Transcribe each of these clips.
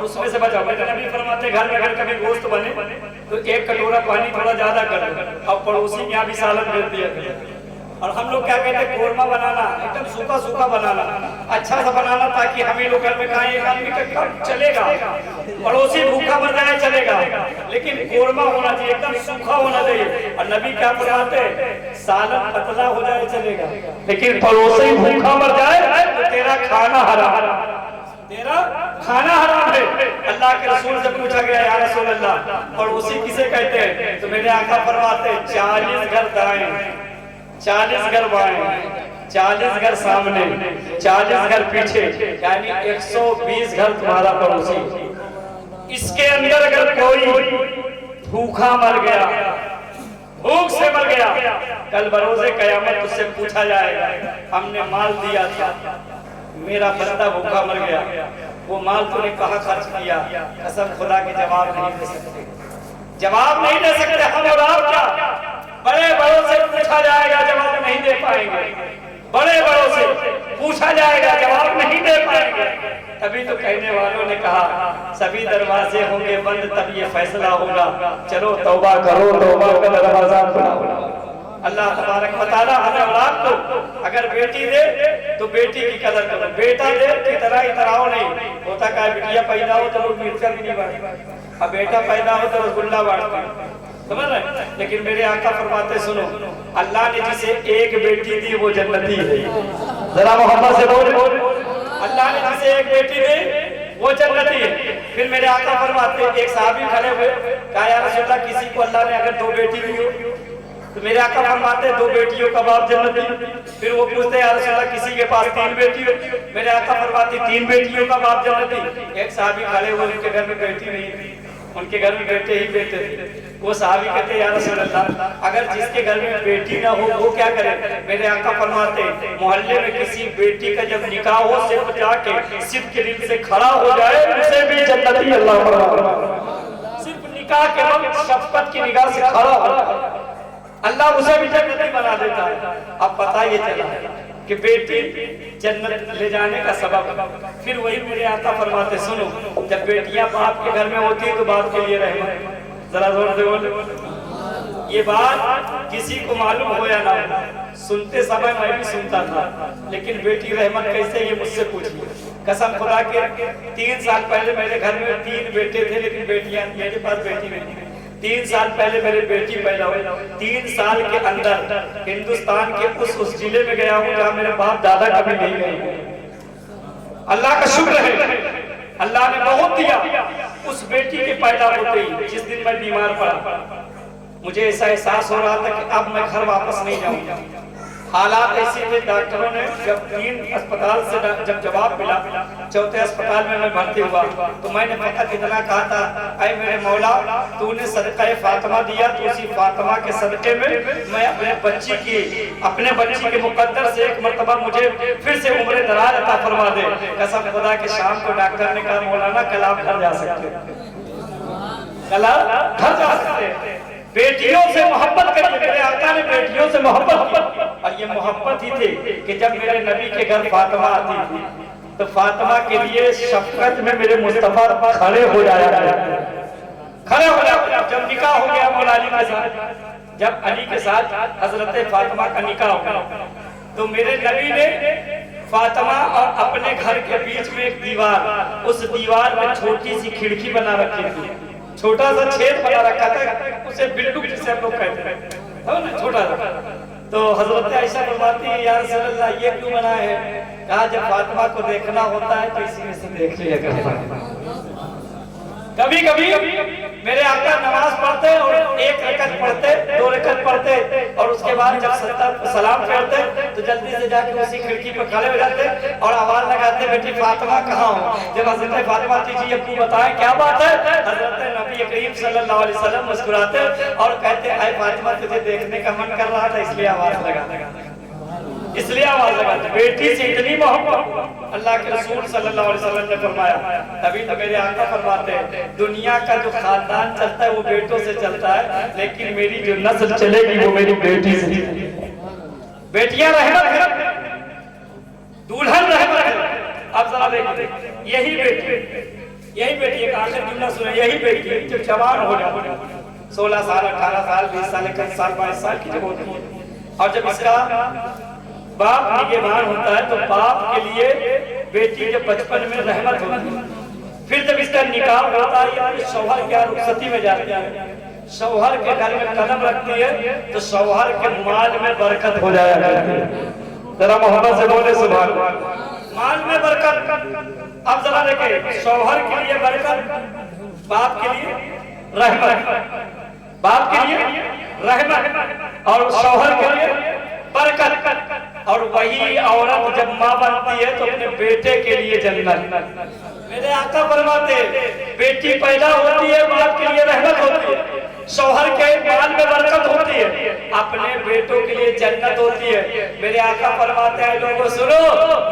और उसमें से बचाओ। मेरे नबी फरमाते घर में अगर कभी गोश्त बने तो एक कटोरा पानी थोड़ा ज्यादा कर दो और पड़ोसी के यहाँ भी सालन भेज दिया करो। और हम लोग क्या कहते हैं, कोरमा बनाना, एकदम सूखा सूखा बनाना, अच्छा सा बनाना ताकि हम ही लोग घर में खाएं, एक आदमी का कब चलेगा, पड़ोसी भूखा मर जाए चलेगा, लेकिन कोरमा होना चाहिए, एकदम सूखा होना चाहिए। और नबी क्या फरमाते, सालन पतला हो जाए चलेगा, लेकिन पड़ोसी भूखा मर जाए तो तेरा खाना हराम, तेरा खाना हराम है। अल्लाह के रसूल से पूछा गया, या रसूल अल्लाह पड़ोसी किसे कहते हैं? तो मेरे आका फरमाते 40 घर दाएं, 40 घर बाएं, 40 घर सामने, 40 घर पीछे, यानी 120 घर तुम्हारा पड़ोसी। इसके अंदर अगर कोई भूखा मर गया, भूख से मर गया, कल बरोज़े क़यामत उससे पूछा जाएगा, हमने माल दिया था, मेरा बंदा भूखा मर गया, वो माल तूने कहाँ खर्च किया? कसम खुदा के जवाब नहीं दे सकते, जवाब नहीं दे सकते। हम और आप क्या बड़े बड़ों से पूछा जाएगा, जवाब नहीं दे पाएंगे, बड़े बड़ों से पूछा जाएगा, जवाब नहीं दे पाएंगे। तभी तो कहने वालों ने कहा सभी दरवाजे होंगे बंद तब ये फैसला होगा, चलो तौबा करो, तौबा का दरवाजा खुला होगा। अल्लाह तबारक व तआला हमें औलाद को अगर बेटी दे तो बेटी की कदर करो, बेटा दे की तरह इतराओ नहीं। होता क्या, बेटियां पैदा हो तो लोग मिर्चर भी नहीं बांटते, अब बेटा पैदा हो तो रसगुल्ला बांटते हैं, समझ रहे? लेकिन मेरे आका फरमाते सुनो, अल्लाह ने जिसे एक बेटी दी वो जन्नती है। जरा मोहब्बत से बोल, अल्लाह ने जिसे एक बेटी दी वो जन्नती है। फिर मेरे आका फरमाते, एक साहबी खड़े हुए, कहा या रसूल अल्लाह किसी को अल्लाह ने अगर 2 बेटी दी हो, तो मेरे आका फरमाते 2 बेटियों का बाप जन्नती। फिर वो पूछते या रसूल अल्लाह किसी के पास 3 बेटी हो, मेरे आका फरमाते 3 बेटियों का बाप जन्नती। एक साहबी खड़े हुए, उनके घर में बेटी नहीं थी, उनके घर में बेटे ही बेटे थे। वो साहबी कहते या रसूल अल्लाह अगर जिसके घर में बेटी ना हो वो क्या करे? मेरे आका फरमाते मोहल्ले में किसी बेटी का जब निकाह हो, सिर्फ जाके सिर्फ के दिल से खड़ा हो जाए उसे भी जन्नती अल्लाह फरमाता। सिर्फ निकाह के वक्त शफकत की निगाह से खड़ा हो अल्लाह उसे भी जन्नती बना देता है। अब पता ये चला कि बेटी जन्नत ले जाने का सबब। फिर वही मेरे आका फरमाते सुनो, जब बेटियां बाप के घर में होती है तो बाप के लिए रहमत। जरा जोर से बोल, ये बात किसी को मालूम हो या ना हो, सुनते समय मैं भी सुनता था, लेकिन बेटी रहमत कैसे ये मुझसे पूछिए। कसम खुदा के 3 साल पहले मेरे घर में 3 बेटे थे, लेकिन बेटियां, मेरे पास बेटी नहीं थी। 3 साल पहले मेरी बेटी पैदा हुई। 3 साल के अंदर हिंदुस्तान के उस जिले में गया हूँ जहाँ मेरे बाप दादा कभी नहीं गए। अल्लाह का शुक्र है, अल्लाह ने बहुत दिया। उस बेटी के पैदा होते ही जिस दिन मैं बीमार पड़ा, मुझे ऐसा एहसास हो रहा था कि अब मैं घर वापस नहीं जाऊंगा। हालात ऐसे थे, डॉक्टरों ने जब 3 अस्पताल से जब जवाब मिला, 4थे अस्पताल में मैं भर्ती हुआ, तो मैंने फकत इतना कहा था, ऐ मेरे मौला तूने सदका फातिमा दिया, तो उसी फातिमा के सदके में मैं अपने बच्ची के मुकद्दर से एक मर्तबा मुझे फिर से उम्र दराज अता फरमा दे। कसम खुदा के शाम को डॉक्टर ने कहा मौलाना कल आप घर जा सकते, कल घर जा सकते। बेटियों से मोहब्बत करिए। मेरे आका ने बेटियों से मोहब्बत, और ये मोहब्बत ही थी कि जब मेरे नबी के घर फातिमा आती थी तो फातिमा के लिए शफकत में मेरे मुस्तफा खड़े हो जाया, खड़े हो जाया। जब निकाह हो गया मौला अली के साथ, जब अली के साथ हजरत फातिमा का निकाह हो गया, तो मेरे नबी ने फातिमा और अपने घर के बीच में एक दीवार, उस दीवार में छोटी सी खिड़की बना रखी थी, छोटा सा छेद बना रखा था, उसे बिल्डुक जिसे हम लोग कहते हैं, छोटा सा। तो हजरत आयशा फरमाती है या रसूल अल्लाह ये क्यों बना है? कहा जब फातिमा को देखना होता है तो इसी में से देख लिया करें। कभी कभी मेरे आका नमाज पढ़ते और 1 रकअत पढ़ते, 2 रकअत पढ़ते, और उसके बाद जब सलाम फेरते तो जल्दी से जाके उसी खिड़की पर खड़े हो जाते और आवाज लगाते बेटी फातिमा कहाँ हो? जब हजरत फातिमा जी अब्बू बताएं क्या बात है, हजरत नबी करीम सल्लल्लाहु अलैहि वसल्लम मुस्कुराते और कहते ऐ फातिमा तुझे देखने का मन कर रहा था इसलिए आवाज लगा, इसलिए आवाज लगा। बेटी से इतनी मोहब्बत अल्लाह के रसूल सल्लल्लाहु अलैहि वसल्लम ने फरमाया। तभी तो मेरे आका फरमाते हैं दुनिया का जो खानदान चलता है वो बेटों से चलता है, लेकिन मेरी जो नस्ल चलेगी वो मेरी बेटी से। बेटियां रहमत है, दुल्हन रहमत है। अब जरा देखिए, यही बेटी एक आखिर जुमला सुने, यही बेटी जब जवान हो जाती है 16 साल 18 साल 20 साल 21 साल 22 साल की जब होती है, और जब इसका बाप निगहबान होता है तो बाप के लिए बेटी जब बचपन में रहमत होती है, फिर जब इसका निकाह होता है या शौहर क्या रुखसती में जाती है, शौहर के घर में कदम रखती है तो शौहर के माल में बरकत हो जाया करती है। जरा मोहब्बत से बोले सुभान अल्लाह। माल में बरकत। अब जरा देखें, शौहर के लिए बरकत, बाप के लिए रहमत, बाप के लिए रहमत और शौहर के लिए बरकत। और वही औरत जब माँ बनती है तो अपने बेटे के लिए जन्नत। मेरे आका फरमाते बेटी पैदा होती है बाप के लिए रहमत होती है, शौहर के माल में बरकत होती है, अपने बेटों के लिए जन्नत होती है। मेरे आका फरमाते हैं लोगों सुनो,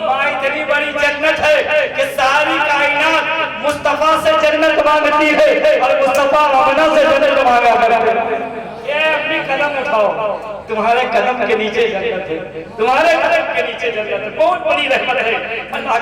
माँ इतनी बड़ी जन्नत है कि सारी कायनात मुस्तफा से जन्नत मांगती है और मुस्तफा अपना से जन्नत मांगा करते हैं। ये अपनी कदम उठाओ, तुम्हारे कदम के नीचे जन्नत है, तुम्हारे कदम के नीचे जन्नत है। बहुत बड़ी रहमत है।